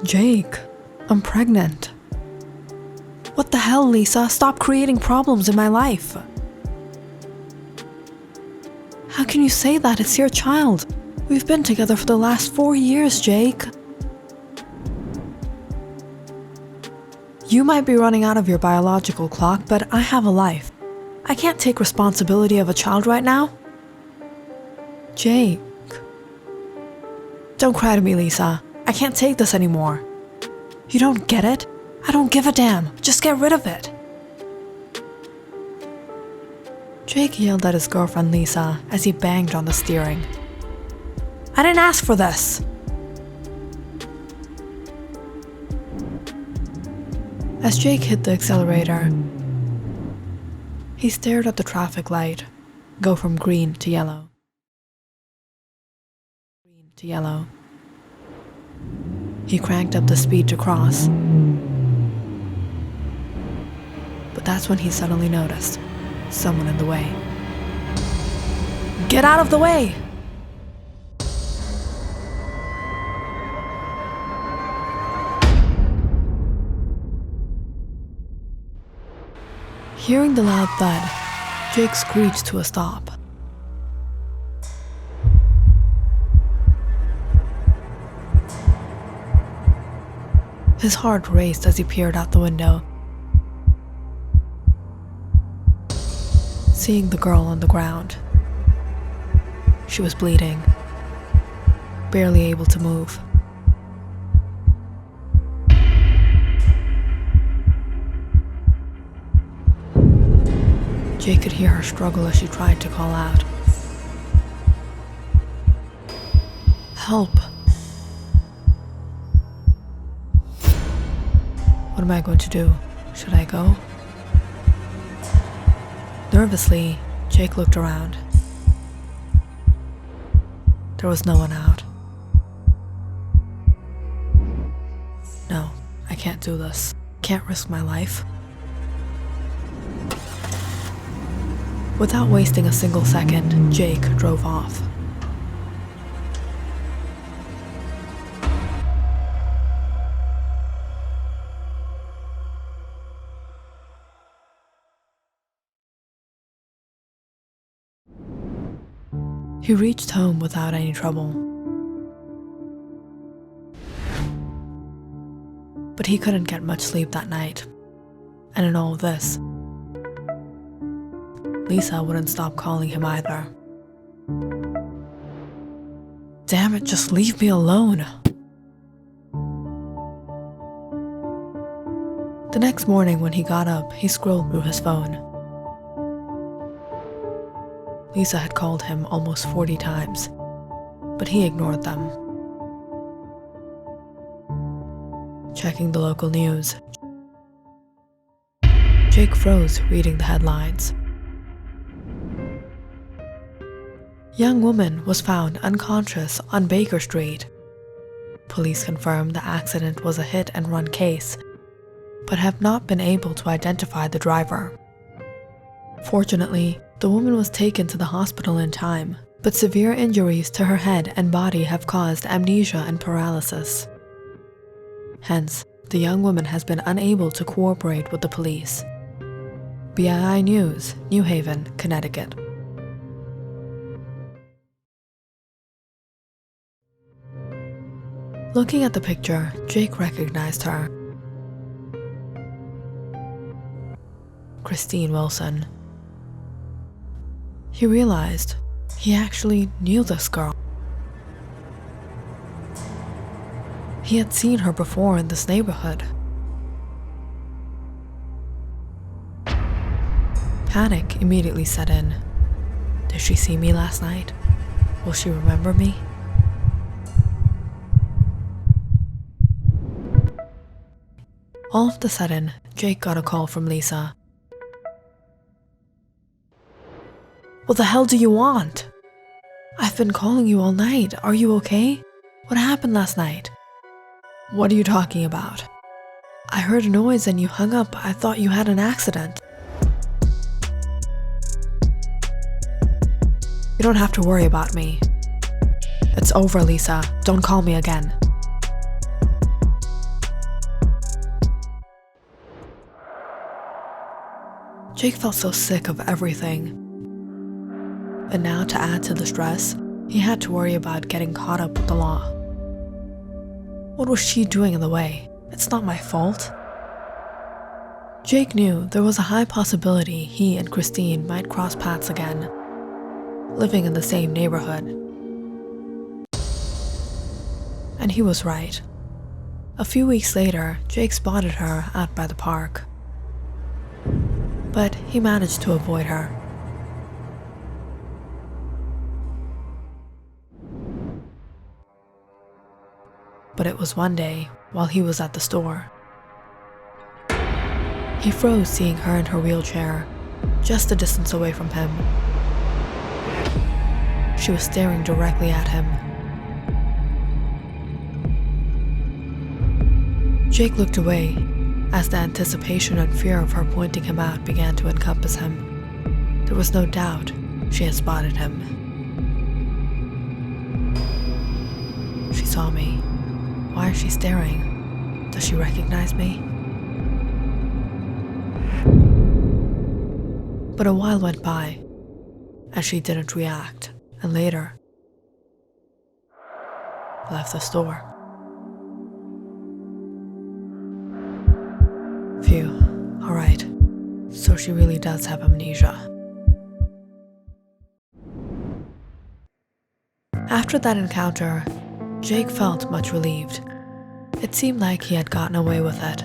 Jake, I'm pregnant. What the hell, Lisa? Stop creating problems in my life. How can you say that? It's your child. We've been together for the last 4 years, Jake. You might be running out of your biological clock, but I have a life. I can't take responsibility of a child right now. Jake. Don't cry to me, Lisa. I can't take this anymore. You don't get it? I don't give a damn. Just get rid of it. Jake yelled at his girlfriend Lisa as he banged on the steering. I didn't ask for this. As Jake hit the accelerator, he stared at the traffic light go from green to yellow. Green to yellow. He cranked up the speed to cross. But that's when he suddenly noticed someone in the way. Get out of the way! Hearing the loud thud, Jake screeched to a stop. His heart raced as he peered out the window, seeing the girl on the ground. She was bleeding, barely able to move. Jake could hear her struggle as she tried to call out. Help! What am I going to do? Should I go? Nervously, Jake looked around. There was no one out. No, I can't do this. Can't risk my life. Without wasting a single second, Jake drove off. He reached home without any trouble. But he couldn't get much sleep that night. And in all this, Lisa wouldn't stop calling him either. Damn it, just leave me alone. The next morning when he got up, he scrolled through his phone. Lisa had called him almost 40 times, but he ignored them. Checking the local news, Jake froze reading the headlines. Young woman was found unconscious on Baker Street. Police confirmed the accident was a hit-and-run case, but have not been able to identify the driver. Fortunately, the woman was taken to the hospital in time, but severe injuries to her head and body have caused amnesia and paralysis. Hence, the young woman has been unable to cooperate with the police. BII News, New Haven, Connecticut. Looking at the picture, Jake recognized her. Christine Wilson. He realized he actually knew this girl. He had seen her before in this neighborhood. Panic immediately set in. Did she see me last night? Will she remember me? All of a sudden, Jake got a call from Lisa. What the hell do you want? I've been calling you all night. Are you okay? What happened last night? What are you talking about? I heard a noise and you hung up. I thought you had an accident. You don't have to worry about me. It's over, Lisa. Don't call me again. Jake felt so sick of everything. And now, to add to the stress, he had to worry about getting caught up with the law. What was she doing in the way? It's not my fault. Jake knew there was a high possibility he and Christine might cross paths again, living in the same neighborhood. And he was right. A few weeks later, Jake spotted her out by the park. But he managed to avoid her. But it was one day, while he was at the store. He froze seeing her in her wheelchair, just a distance away from him. She was staring directly at him. Jake looked away as the anticipation and fear of her pointing him out began to encompass him. There was no doubt she had spotted him. She saw me. Why is she staring? Does she recognize me? But a while went by, and she didn't react, and later left the store. Phew, alright, so she really does have amnesia. After that encounter, Jake felt much relieved. It seemed like he had gotten away with it.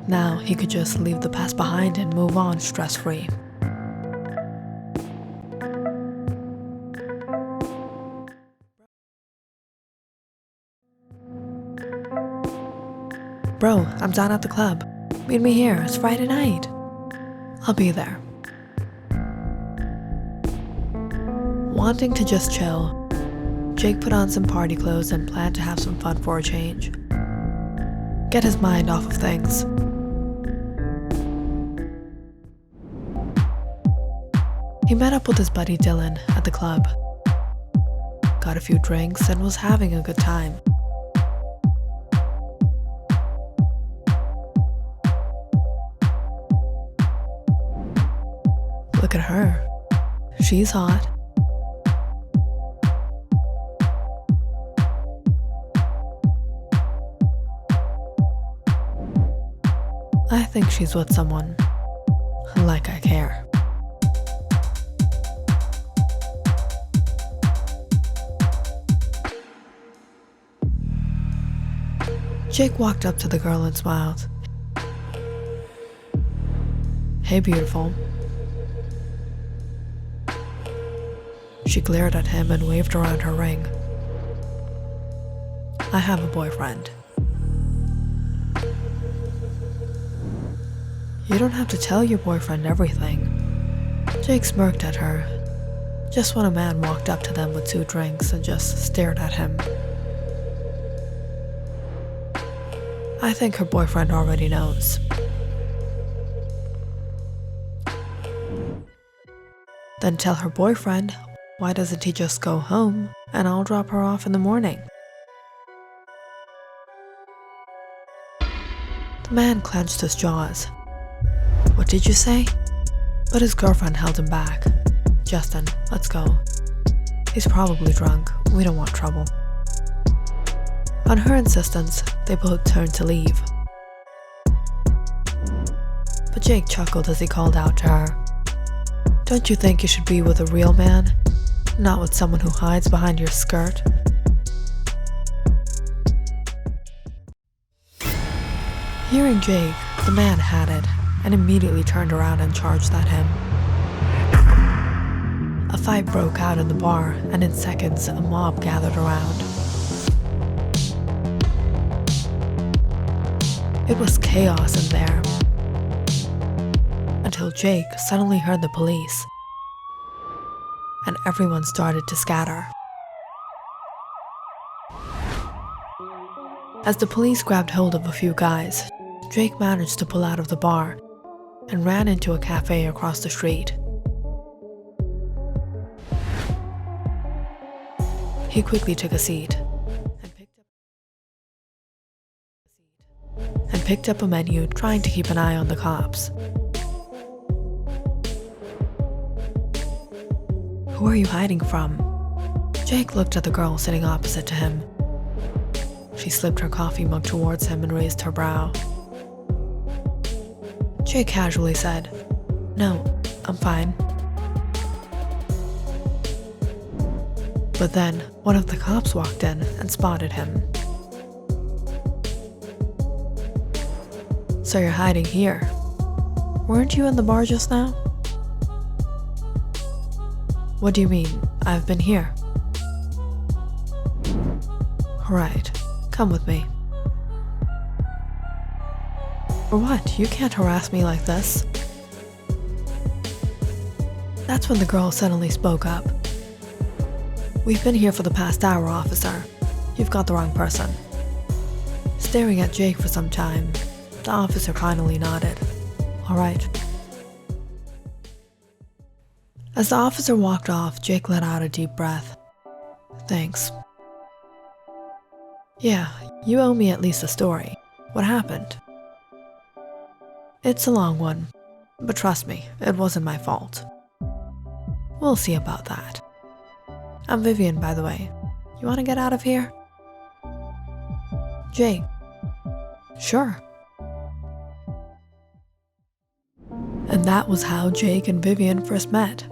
Now he could just leave the past behind and move on stress-free. Bro, I'm down at the club. Meet me here, it's Friday night. I'll be there. Wanting to just chill, Jake put on some party clothes and planned to have some fun for a change. Get his mind off of things. He met up with his buddy Dylan at the club, got a few drinks, and was having a good time. Look at her. She's hot. I think she's with someone. Like I care. Jake walked up to the girl and smiled. Hey, beautiful. She glared at him and waved around her ring. I have a boyfriend. You don't have to tell your boyfriend everything. Jake smirked at her, just when a man walked up to them with 2 drinks and just stared at him. I think her boyfriend already knows. Then tell her boyfriend, why doesn't he just go home and I'll drop her off in the morning? The man clenched his jaws. What did you say? But his girlfriend held him back. Justin, let's go. He's probably drunk. We don't want trouble. On her insistence, they both turned to leave. But Jake chuckled as he called out to her. Don't you think you should be with a real man, not with someone who hides behind your skirt? Hearing Jake, the man had it and immediately turned around and charged at him. A fight broke out in the bar, and in seconds, a mob gathered around. It was chaos in there, until Jake suddenly heard the police, and everyone started to scatter. As the police grabbed hold of a few guys, Jake managed to pull out of the bar and ran into a cafe across the street. He quickly took a seat and picked up a menu, trying to keep an eye on the cops. Who are you hiding from? Jake looked at the girl sitting opposite to him. She slipped her coffee mug towards him and raised her brow. Jake casually said, "No, I'm fine." But then, one of the cops walked in and spotted him. "So you're hiding here. Weren't you in the bar just now?" "What do you mean, I've been here?" "Right, come with me." "For what? You can't harass me like this." That's when the girl suddenly spoke up. "We've been here for the past hour, officer. You've got the wrong person." Staring at Jake for some time, the officer finally nodded. "All right." As the officer walked off, Jake let out a deep breath. "Thanks." "Yeah, you owe me at least a story. What happened?" "It's a long one, but trust me, it wasn't my fault." "We'll see about that. I'm Vivian, by the way. You want to get out of here?" "Jake." "Sure." And that was how Jake and Vivian first met.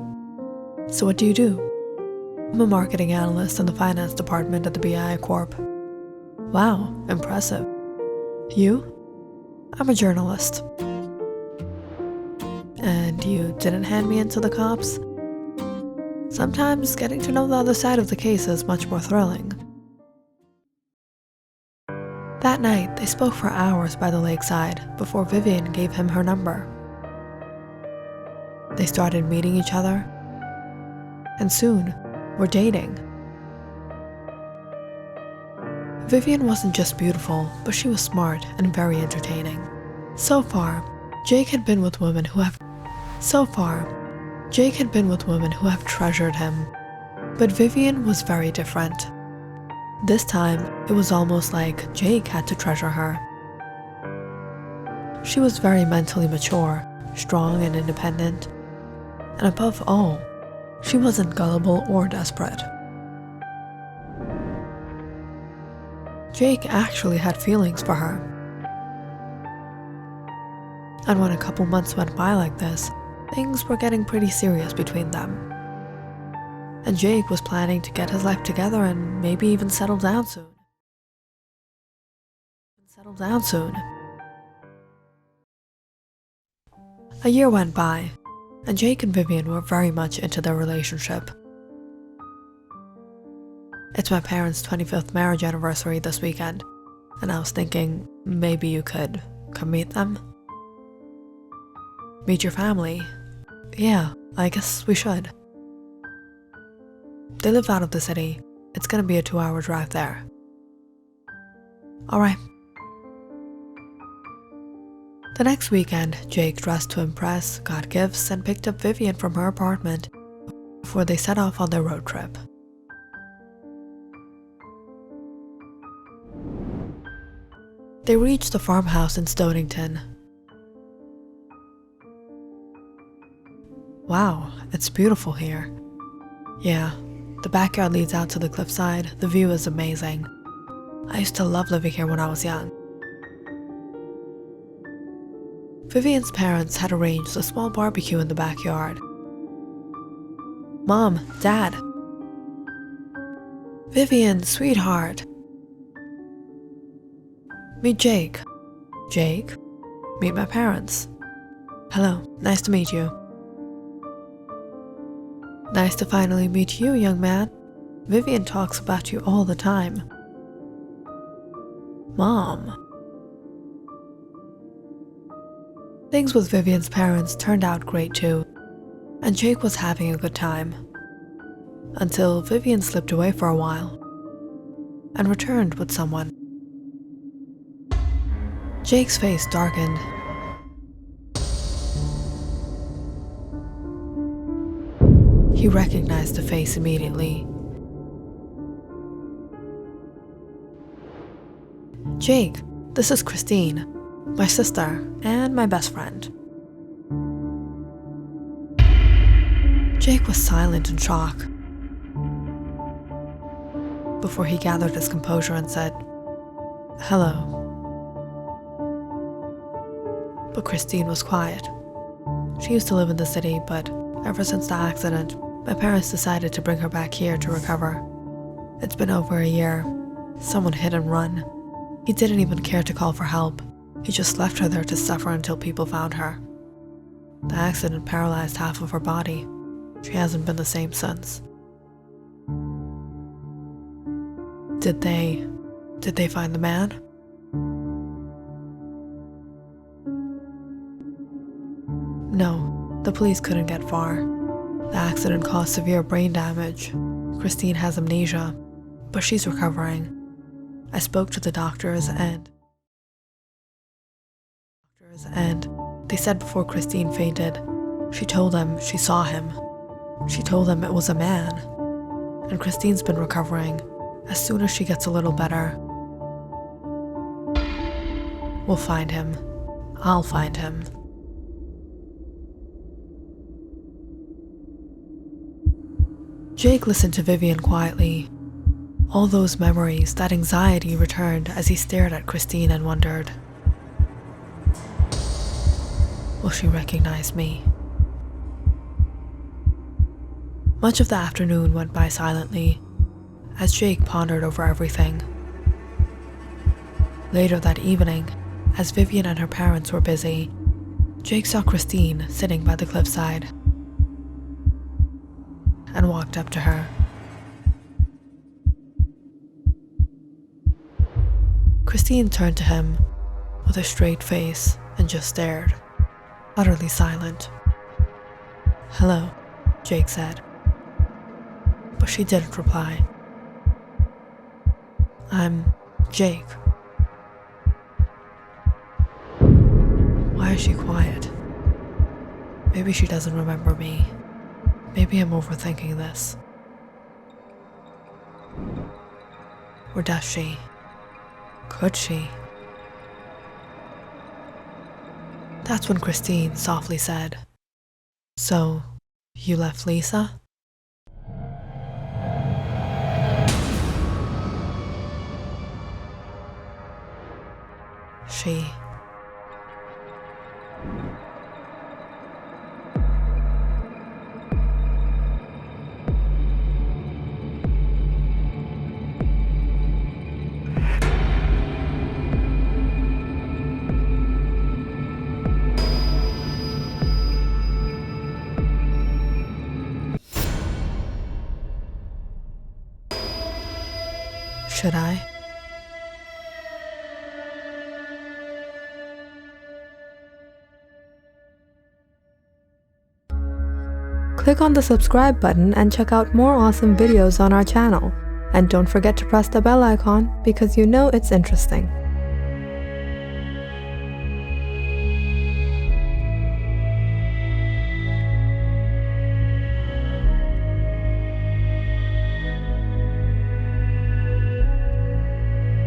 "So what do you do?" "I'm a marketing analyst in the finance department at the BI Corp." "Wow, impressive. You?" "I'm a journalist." "And you didn't hand me in to the cops?" "Sometimes getting to know the other side of the case is much more thrilling." That night, they spoke for hours by the lakeside before Vivian gave him her number. They started meeting each other, and soon were dating. Vivian wasn't just beautiful, but she was smart and very entertaining. So far, Jake had been with women who have treasured him, but Vivian was very different. This time, it was almost like Jake had to treasure her. She was very mentally mature, strong and independent, and above all, she wasn't gullible or desperate. Jake actually had feelings for her. And when a couple months went by like this, things were getting pretty serious between them. And Jake was planning to get his life together and maybe even settle down soon. A year went by, and Jake and Vivian were very much into their relationship. "It's my parents' 25th marriage anniversary this weekend, and I was thinking maybe you could come meet them." "Meet your family? Yeah, I guess we should." "They live out of the city. It's gonna be a 2-hour drive there." "Alright." The next weekend, Jake dressed to impress, got gifts, and picked up Vivian from her apartment before they set off on their road trip. They reached the farmhouse in Stonington. "Wow, it's beautiful here." "Yeah, the backyard leads out to the cliffside. The view is amazing. I used to love living here when I was young." Vivian's parents had arranged a small barbecue in the backyard. "Mom, Dad." "Vivian, sweetheart." "Meet Jake." "Jake?" "Meet my parents." "Hello, nice to meet you." "Nice to finally meet you, young man. Vivian talks about you all the time." "Mom." Things with Vivian's parents turned out great too, and Jake was having a good time. Until Vivian slipped away for a while and returned with someone. Jake's face darkened. He recognized the face immediately. "Jake, this is Christine, my sister and my best friend." Jake was silent in shock before he gathered his composure and said, "Hello." But Christine was quiet. She used to live in the city, but ever since the accident, my parents decided to bring her back here to recover. It's been over a year. Someone hit and run. He didn't even care to call for help. He just left her there to suffer until people found her. The accident paralyzed half of her body. She hasn't been the same since. Did they find the man? No, the police couldn't get far. The accident caused severe brain damage. Christine has amnesia, but she's recovering. I spoke to the doctors and they said before Christine fainted, she told them she saw him. She told them it was a man. And Christine's been recovering. As soon as she gets a little better, we'll find him. I'll find him. Jake listened to Vivian quietly. All those memories, that anxiety returned as he stared at Christine and wondered, will she recognize me? Much of the afternoon went by silently as Jake pondered over everything. Later that evening, as Vivian and her parents were busy, Jake saw Christine sitting by the cliffside and walked up to her. Christine turned to him with a straight face and just stared, utterly silent. "Hello," Jake said, but she didn't reply. "I'm Jake." Why is she quiet? Maybe she doesn't remember me. Maybe I'm overthinking this. Or does she? Could she? That's when Christine softly said, "So, you left Lisa?" She. Should I? Click on the subscribe button and check out more awesome videos on our channel. And don't forget to press the bell icon because you know it's interesting.